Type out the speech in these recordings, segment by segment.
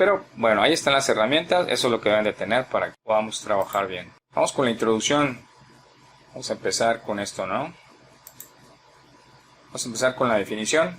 Pero bueno, ahí están las herramientas, eso es lo que deben de tener para que podamos trabajar bien. Vamos con la introducción. Vamos a empezar con esto, ¿no? Vamos a empezar con la definición.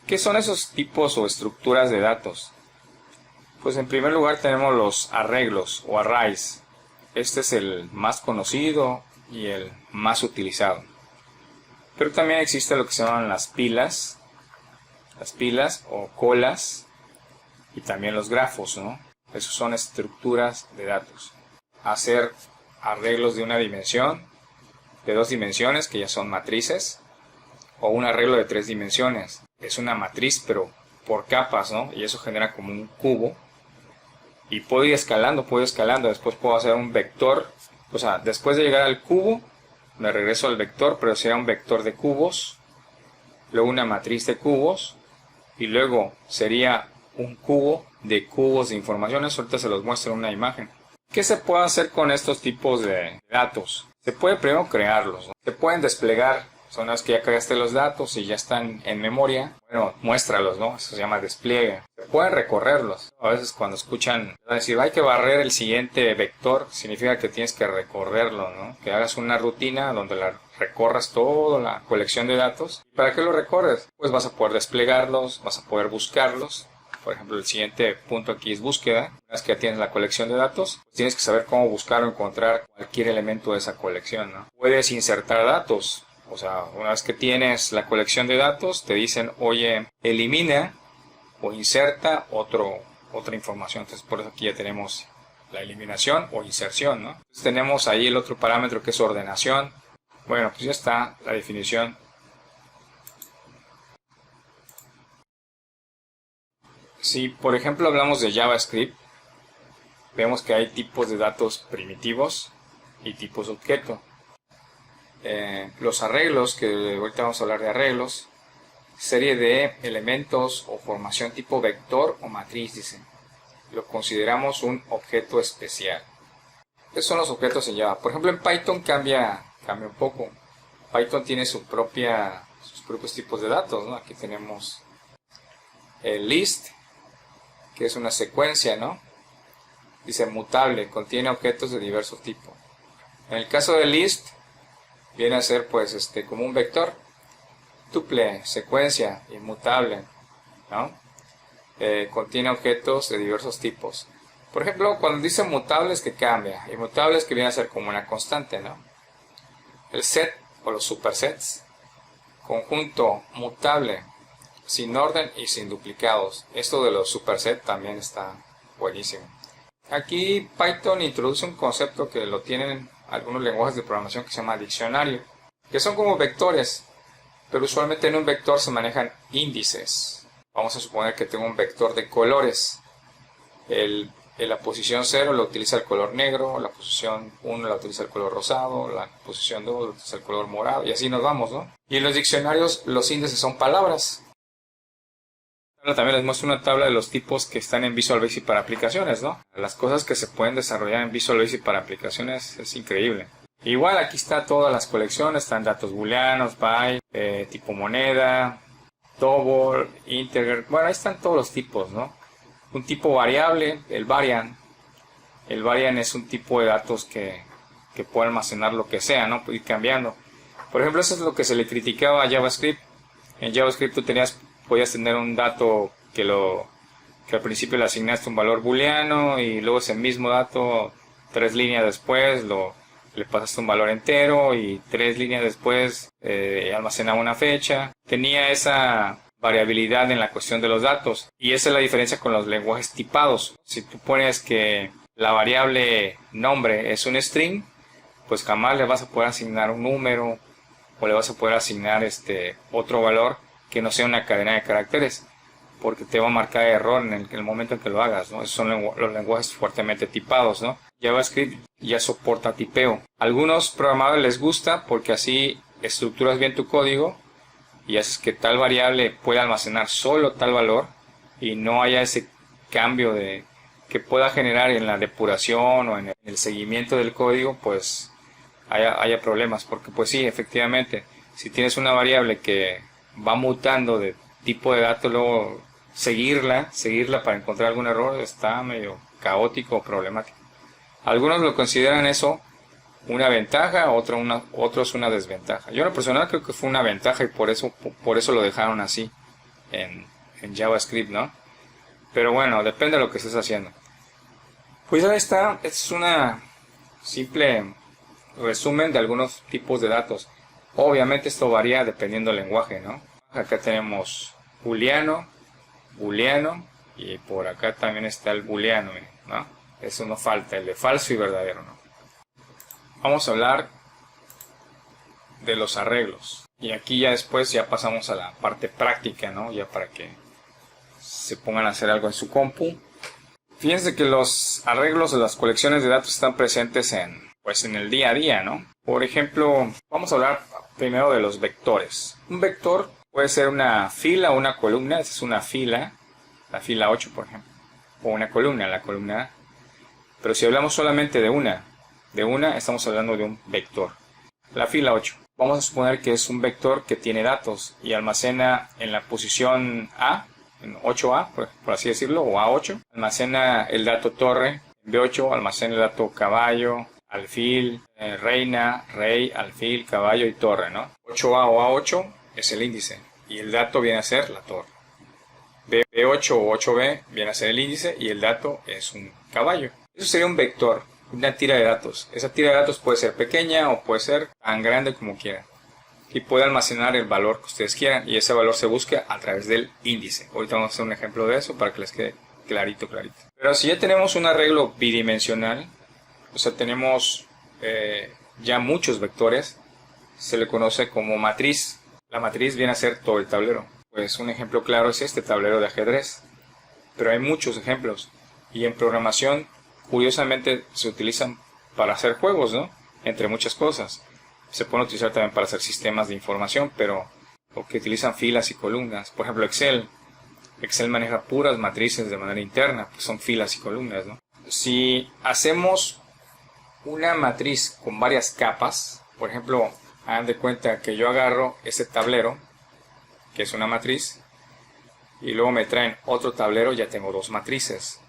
¿Qué son esos tipos o estructuras de datos? Pues en primer lugar tenemos los arreglos o arrays. Este es el más conocido y el más utilizado. Pero también existe lo que se llaman las pilas o colas, y también los grafos, ¿no? Esos son estructuras de datos. Hacer arreglos de una dimensión, de 2 dimensiones, que ya son matrices, o un arreglo de 3 dimensiones. Es una matriz, pero por capas, ¿no? Y eso genera como un cubo. Y puedo ir escalando. Después puedo hacer un vector. O sea, después de llegar al cubo, me regreso al vector, pero será un vector de cubos. Luego una matriz de cubos. Y luego sería un cubo de cubos de informaciones. Ahorita se los muestro en una imagen. ¿Qué se puede hacer con estos tipos de datos? Se puede primero crearlos, ¿no? Se pueden desplegar. Son las que ya creaste los datos y ya están en memoria. Bueno, muéstralos, ¿no? Eso se llama despliegue. Se pueden recorrerlos. A veces cuando escuchan decir, hay que barrer el siguiente vector, significa que tienes que recorrerlo, ¿no? Que hagas una rutina donde recorras toda la colección de datos. ¿Para qué lo recorres? Pues vas a poder desplegarlos, vas a poder buscarlos. Por ejemplo, el siguiente punto aquí es búsqueda. Una vez que ya tienes la colección de datos, pues tienes que saber cómo buscar o encontrar cualquier elemento de esa colección, ¿no? Puedes insertar datos. O sea, una vez que tienes la colección de datos, te dicen, oye, elimina o inserta otra información. Entonces, por eso aquí ya tenemos la eliminación o inserción, ¿no? Entonces, tenemos ahí el otro parámetro que es ordenación. Bueno, pues ya está la definición. Si, por ejemplo, hablamos de JavaScript, vemos que hay tipos de datos primitivos y tipos objeto. Los arreglos, que ahorita vamos a hablar de arreglos, serie de elementos o formación tipo vector o matriz, dice. Lo consideramos un objeto especial. ¿Qué son los objetos en Java? Por ejemplo, en Python cambia un poco. Python tiene sus propios tipos de datos, ¿no? Aquí tenemos el list, que es una secuencia, ¿no? Dice mutable, contiene objetos de diversos tipos. En el caso de list, viene a ser pues como un vector, tuple, secuencia, inmutable, ¿no? Contiene objetos de diversos tipos. Por ejemplo, cuando dice mutable es que cambia, inmutable es que viene a ser como una constante, ¿no? El set o los supersets, conjunto mutable, sin orden y sin duplicados. Esto de los supersets también está buenísimo. Aquí Python introduce un concepto que lo tienen algunos lenguajes de programación que se llama diccionario, que son como vectores, pero usualmente en un vector se manejan índices. Vamos a suponer que tengo un vector de colores. En la posición 0 lo utiliza el color negro, la posición 1 la utiliza el color rosado, la posición 2 la utiliza el color morado, y así nos vamos, ¿no? Y en los diccionarios los índices son palabras. También les muestro una tabla de los tipos que están en Visual Basic para aplicaciones, ¿no? Las cosas que se pueden desarrollar en Visual Basic para aplicaciones es increíble. Igual aquí está todas las colecciones, están datos booleanos, byte, tipo moneda, double, integer. Bueno, ahí están todos los tipos, ¿no? Un tipo variable, el variant. El variant es un tipo de datos que puede almacenar lo que sea, ¿no? Puede ir cambiando. Por ejemplo, eso es lo que se le criticaba a JavaScript. En JavaScript tú podías tener un dato que al principio le asignaste un valor booleano y luego ese mismo dato 3 líneas después le pasaste un valor entero y 3 líneas después almacenaba una fecha. Tenía esa variabilidad en la cuestión de los datos, y esa es la diferencia con los lenguajes tipados. Si tú pones que la variable nombre es un string, pues jamás le vas a poder asignar un número o le vas a poder asignar otro valor que no sea una cadena de caracteres, porque te va a marcar error en el momento en que lo hagas, ¿no? Esos son los lenguajes fuertemente tipados, ¿no? JavaScript ya soporta tipeo. A algunos programadores les gusta porque así estructuras bien tu código y haces que tal variable pueda almacenar solo tal valor y no haya ese cambio que pueda generar en la depuración o en el seguimiento del código, pues haya problemas, porque pues sí, efectivamente, si tienes una variable que va mutando de tipo de dato, luego seguirla para encontrar algún error está medio caótico o problemático. Algunos lo consideran eso una ventaja, otros una desventaja. Yo en lo personal creo que fue una ventaja y por eso lo dejaron así en JavaScript, ¿no? Pero bueno, depende de lo que estés haciendo. Pues ahí está, es una simple resumen de algunos tipos de datos. Obviamente esto varía dependiendo del lenguaje, ¿no? Acá tenemos booleano, y por acá también está el booleano, ¿no? Eso no falta, el de falso y verdadero, ¿no? Vamos a hablar de los arreglos. Y aquí ya después ya pasamos a la parte práctica, ¿no? Ya para que se pongan a hacer algo en su compu. Fíjense que los arreglos de las colecciones de datos están presentes en el día a día, ¿no? Por ejemplo, vamos a hablar primero de los vectores. Un vector puede ser una fila o una columna. Esa es una fila, la fila 8, por ejemplo. O una columna, la columna A. Pero si hablamos solamente de una, estamos hablando de un vector. La fila 8. Vamos a suponer que es un vector que tiene datos y almacena en la posición A, en 8A, por así decirlo, o A8. Almacena el dato torre. En B8 almacena el dato caballo, alfil, reina, rey, alfil, caballo y torre, ¿no? 8A o A8 es el índice y el dato viene a ser la torre. B8 o 8B viene a ser el índice y el dato es un caballo. Eso sería un vector, una tira de datos. Esa tira de datos puede ser pequeña o puede ser tan grande como quieran. Y puede almacenar el valor que ustedes quieran y ese valor se busca a través del índice. Ahorita vamos a hacer un ejemplo de eso para que les quede clarito. Pero si ya tenemos un arreglo bidimensional, o sea, tenemos ya muchos vectores, se le conoce como matriz. La matriz viene a ser todo el tablero. Pues un ejemplo claro es este tablero de ajedrez. Pero hay muchos ejemplos. Y en programación, curiosamente, se utilizan para hacer juegos, ¿no? Entre muchas cosas. Se pueden utilizar también para hacer sistemas de información, pero que utilizan filas y columnas. Por ejemplo, Excel. Excel maneja puras matrices de manera interna, pues son filas y columnas, ¿no? Si hacemos una matriz con varias capas, por ejemplo, hagan de cuenta que yo agarro ese tablero, que es una matriz, y luego me traen otro tablero, ya tengo dos matrices.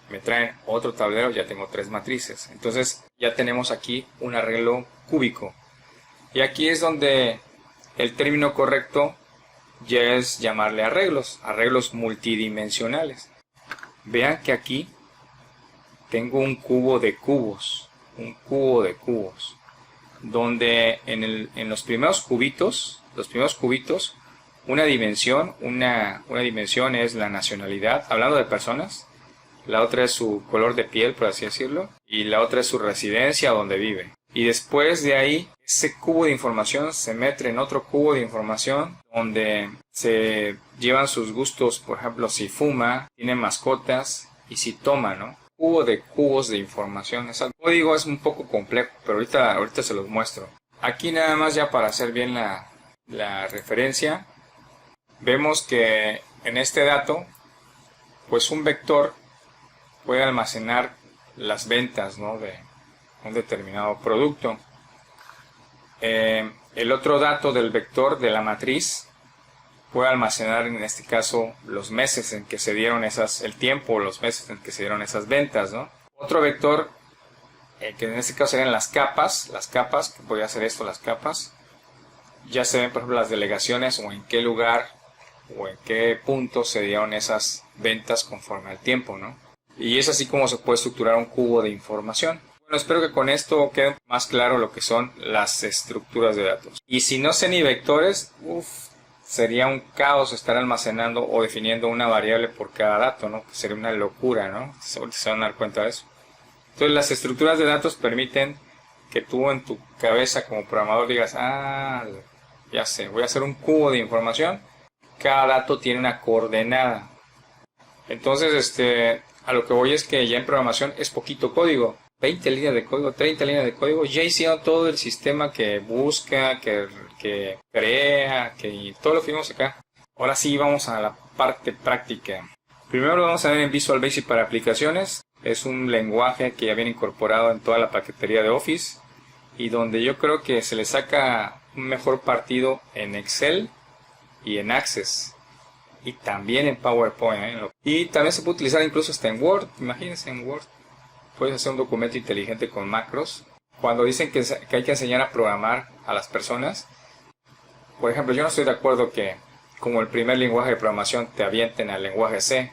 Me traen otro tablero, ya tengo tres matrices. Entonces ya tenemos aquí un arreglo cúbico. Y aquí es donde el término correcto ya es llamarle arreglos multidimensionales. Vean que aquí tengo un cubo de cubos, donde en los primeros cubitos, una dimensión es la nacionalidad, hablando de personas, la otra es su color de piel, por así decirlo, y la otra es su residencia donde vive. Y después de ahí, ese cubo de información se mete en otro cubo de información donde se llevan sus gustos, por ejemplo, si fuma, tiene mascotas y si toma, ¿no? Cubo de cubos de información. El código es un poco complejo, pero ahorita se los muestro. Aquí nada más ya para hacer bien la referencia, vemos que en este dato, pues un vector puede almacenar las ventas, ¿no?, de un determinado producto. El otro dato del vector de la matriz puede almacenar en este caso los meses en que se dieron el tiempo, los meses en que se dieron esas ventas, ¿no? Otro vector, que en este caso serían las capas, que podría ser esto, las capas, ya se ven por ejemplo las delegaciones o en qué lugar o en qué punto se dieron esas ventas conforme al tiempo, ¿no? Y es así como se puede estructurar un cubo de información. Bueno, espero que con esto quede más claro lo que son las estructuras de datos. Y si no sé ni vectores, sería un caos estar almacenando o definiendo una variable por cada dato, ¿no? Sería una locura, ¿no? Ahorita se van a dar cuenta de eso. Entonces las estructuras de datos permiten que tú en tu cabeza como programador digas, ya sé, voy a hacer un cubo de información. Cada dato tiene una coordenada. Entonces, a lo que voy es que ya en programación es poquito código. 20 líneas de código, 30 líneas de código, ya hicieron todo el sistema que busca, que crea, que todo lo que vimos acá. Ahora sí vamos a la parte práctica. Primero lo vamos a ver en Visual Basic para aplicaciones. Es un lenguaje que ya viene incorporado en toda la paquetería de Office y donde yo creo que se le saca un mejor partido en Excel y en Access. y también en PowerPoint, y también se puede utilizar incluso hasta en Word. Imagínense, en Word puedes hacer un documento inteligente con macros. Cuando dicen que hay que enseñar a programar a las personas, por ejemplo, yo no estoy de acuerdo que como el primer lenguaje de programación te avienten al lenguaje C.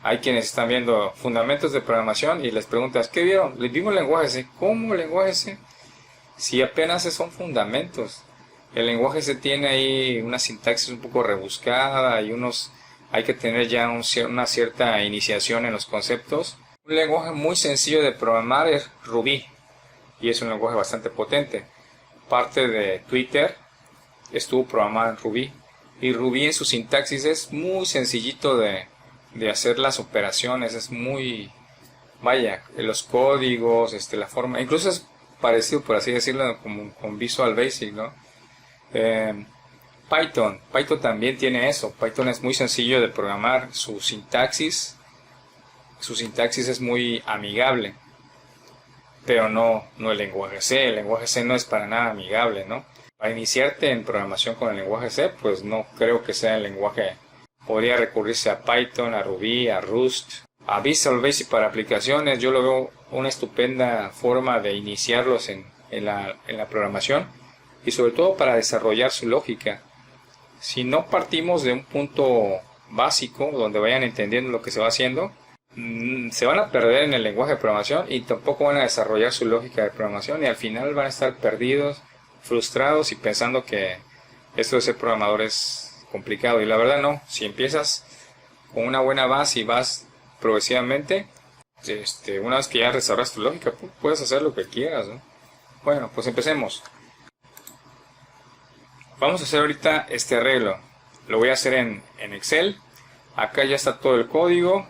Hay quienes están viendo fundamentos de programación y les preguntas, ¿qué vieron? Les vimos el lenguaje C. ¿Cómo lenguaje C? Si apenas son fundamentos. El lenguaje C tiene ahí una sintaxis un poco rebuscada y hay que tener ya una cierta iniciación en los conceptos. Un lenguaje muy sencillo de programar es Ruby y es un lenguaje bastante potente. Parte de Twitter estuvo programada en Ruby y Ruby en su sintaxis es muy sencillito de hacer las operaciones, es muy, vaya, los códigos, la forma, incluso es parecido, por así decirlo, como con Visual Basic, ¿no? Python también tiene eso. Python es muy sencillo de programar, su sintaxis es muy amigable, pero no el lenguaje C. El lenguaje C no es para nada amigable, ¿no? Para iniciarte en programación con el lenguaje C, pues no creo que sea el lenguaje. Podría recurrirse a Python, a Ruby, a Rust, a Visual Basic para aplicaciones. Yo lo veo una estupenda forma de iniciarlos en la programación y sobre todo para desarrollar su lógica. Si no partimos de un punto básico donde vayan entendiendo lo que se va haciendo, se van a perder en el lenguaje de programación y tampoco van a desarrollar su lógica de programación y al final van a estar perdidos, frustrados y pensando que esto de ser programador es complicado. Y la verdad no. Si empiezas con una buena base y vas progresivamente, una vez que ya desarrollas tu lógica, puedes hacer lo que quieras, ¿no? Bueno, pues empecemos. Vamos a hacer ahorita este arreglo. Lo voy a hacer en Excel. Acá ya está todo el código.